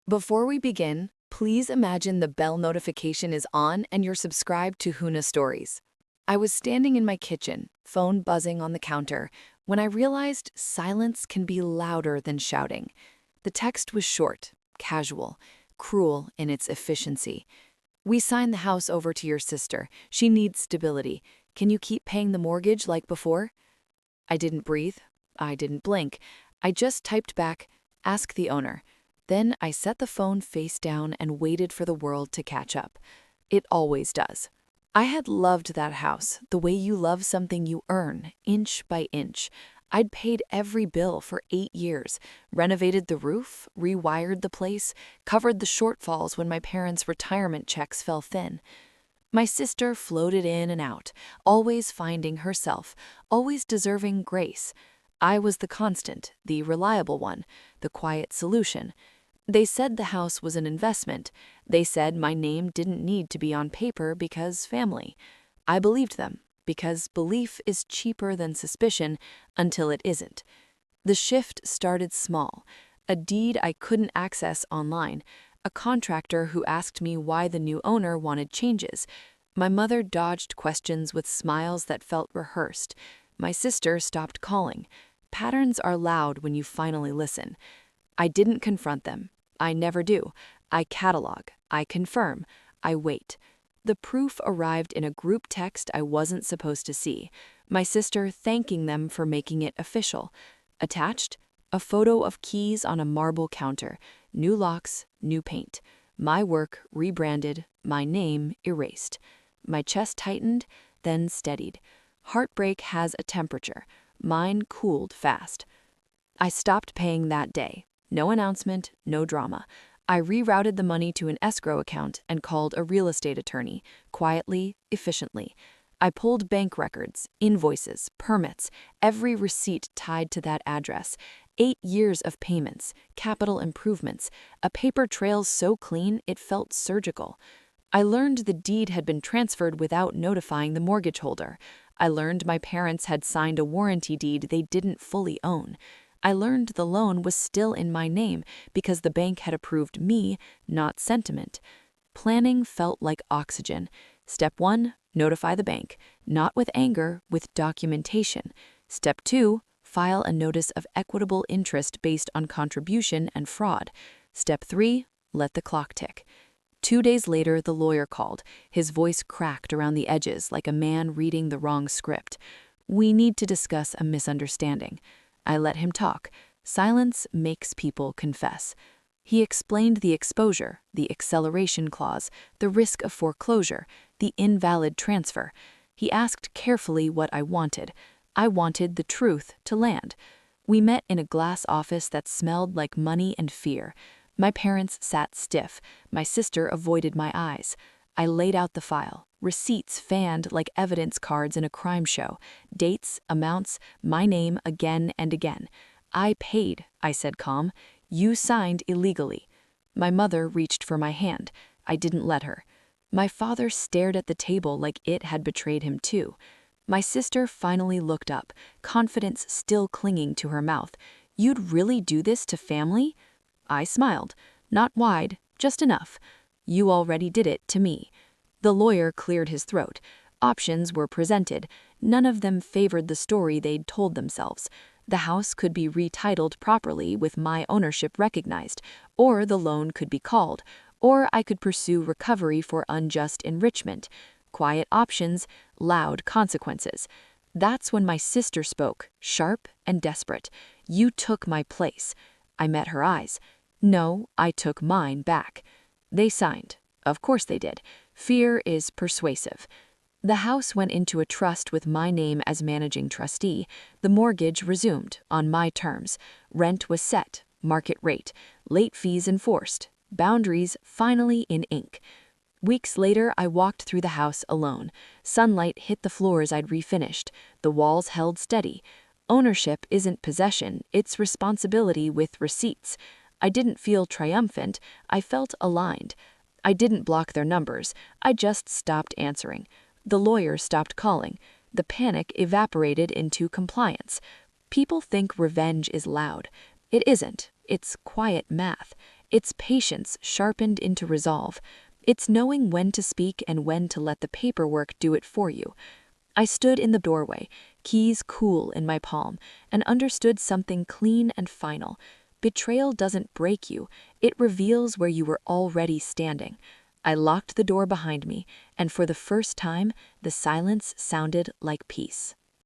Before we begin, please imagine the bell notification is on and you're subscribed to Huna Stories. I was standing in my kitchen, phone buzzing on the counter, when I realized silence can be louder than shouting. The text was short, casual, cruel in its efficiency. "We signed the house over to your sister. She needs stability. Can you keep paying the mortgage like before?" I didn't breathe. I didn't blink. I just typed back, "Ask the owner." Then I set the phone face down and waited for the world to catch up. It always does. I had loved that house, the way you love something you earn, inch by inch. I'd paid every bill for 8 years, renovated the roof, rewired the place, covered the shortfalls when my parents' retirement checks fell thin. My sister floated in and out, always finding herself, always deserving grace. I was the constant, the reliable one, the quiet solution. They said the house was an investment. They said my name didn't need to be on paper because family. I believed them, because belief is cheaper than suspicion until it isn't. The shift started small. A deed I couldn't access online. A contractor who asked me why the new owner wanted changes. My mother dodged questions with smiles that felt rehearsed. My sister stopped calling. Patterns are loud when you finally listen. I didn't confront them. I never do. I catalog. I confirm. I wait. The proof arrived in a group text I wasn't supposed to see. My sister thanking them for making it official. Attached, a photo of keys on a marble counter. New locks, new paint. My work rebranded, my name erased. My chest tightened, then steadied. Heartbreak has a temperature. Mine cooled fast. I stopped paying that day. No announcement, no drama. I rerouted the money to an escrow account and called a real estate attorney, quietly, efficiently. I pulled bank records, invoices, permits, every receipt tied to that address. 8 years of payments, capital improvements, a paper trail so clean it felt surgical. I learned the deed had been transferred without notifying the mortgage holder. I learned my parents had signed a warranty deed they didn't fully own. I learned the loan was still in my name because the bank had approved me, not sentiment. Planning felt like oxygen. Step 1, notify the bank, not with anger, with documentation. Step 2, file a notice of equitable interest based on contribution and fraud. Step 3, let the clock tick. 2 days later, the lawyer called. His voice cracked around the edges like a man reading the wrong script. "We need to discuss a misunderstanding." I let him talk. Silence makes people confess. He explained the exposure, the acceleration clause, the risk of foreclosure, the invalid transfer. He asked carefully what I wanted. I wanted the truth to land. We met in a glass office that smelled like money and fear. My parents sat stiff. My sister avoided my eyes. I laid out the file. Receipts fanned like evidence cards in a crime show. Dates, amounts, my name again and again. "I paid," I said calm. "You signed illegally." My mother reached for my hand. I didn't let her. My father stared at the table like it had betrayed him too. My sister finally looked up, confidence still clinging to her mouth. "You'd really do this to family?" I smiled. Not wide, just enough. "You already did it to me." The lawyer cleared his throat. Options were presented. None of them favored the story they'd told themselves. The house could be retitled properly with my ownership recognized, or the loan could be called, or I could pursue recovery for unjust enrichment. Quiet options, loud consequences. That's when my sister spoke, sharp and desperate. "You took my place." I met her eyes. "No, I took mine back." They signed. Of course they did. Fear is persuasive. The house went into a trust with my name as managing trustee. The mortgage resumed, on my terms. Rent was set, market rate, late fees enforced, boundaries finally in ink. Weeks later, I walked through the house alone. Sunlight hit the floors I'd refinished. The walls held steady. Ownership isn't possession, it's responsibility with receipts. I didn't feel triumphant, I felt aligned. I didn't block their numbers, I just stopped answering. The lawyer stopped calling. The panic evaporated into compliance. People think revenge is loud. It isn't. It's quiet math. It's patience sharpened into resolve. It's knowing when to speak and when to let the paperwork do it for you. I stood in the doorway, keys cool in my palm, and understood something clean and final. Betrayal doesn't break you, it reveals where you were already standing. I locked the door behind me, and for the first time, the silence sounded like peace.